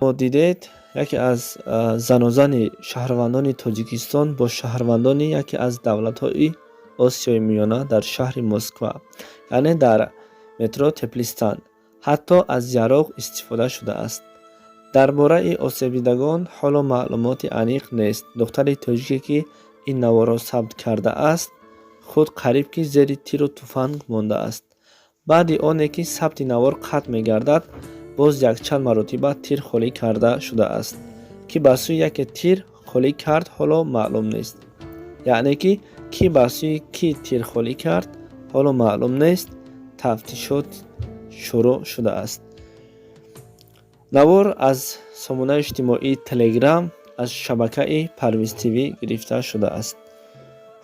мо дидед, яке аз занозани шаҳрвандони Тоҷикистон бо шаҳрвандони яке аз давлатҳои Осиёи Миёна дар шаҳри Москва, яъне дар метро Теплистан, ҳатто аз яроқ истифода шудааст. Дар бораи осебдидагон ҳоло маълумоти аниқ нест. Духтари тоҷике, ки ин наворро сабт кардааст, худ қариб ки зери тиру туфанг мондааст. Баъди оне ки сабти навор қатъ мегардад, боз якчанд маротиба тир холӣ карда шудааст. Ки ба сӯи яке тир холӣ кард, ҳоло маълум нест. яъне ки ба сӯи кӣ тир холӣ кард, ҳоло маълум нест. Тафтишот шурӯъ шудааст. Навор аз сомонаи иҷтимоии Telegram аз шабакаи Parviz TV гирифта шудааст.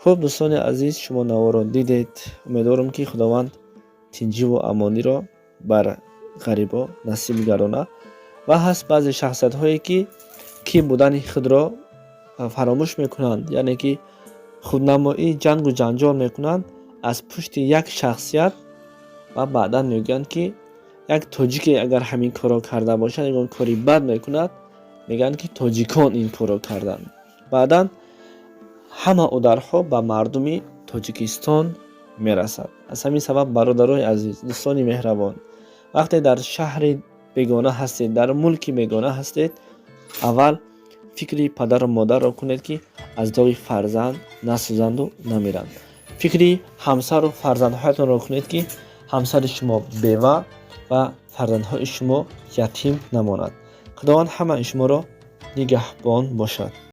хуб, дӯстони азиз, шумо наворро дидед. Умедворам ки худованд тинҷиву амониро бар ғарибо насиб гардона. Ва ҳаст баъзе шахсиятҳое ки будани худро фаромӯш мекунанд, яъне ки худнамоии ҷангу ҷанҷол мекунанд аз пушти як шахсият ва баъдан мегӯянд, ки як тоҷике агар ҳамин корро карда бошад, ягон кори бад мекунад, мегӯянд, ки тоҷикон ин корро карданд. Баъдан ҳама ударҳо ба мардуми Тоҷикистон мерасад. Аз ҳамин сабаб бародарои азиз, дӯстони меҳрабон, вақте дар шаҳри бегона ҳастед, дар мулки бегона ҳастед, аввал фикри падару модарро кунед, ки аз доғи фарзанд насӯзанду намиранд. фикри ҳамсару фарзандҳоятонро кунед, ки ҳамсари шумо бева ва фарзандҳои шумо ятим намонад. худованд ҳамаи шуморо нигаҳбон бошад.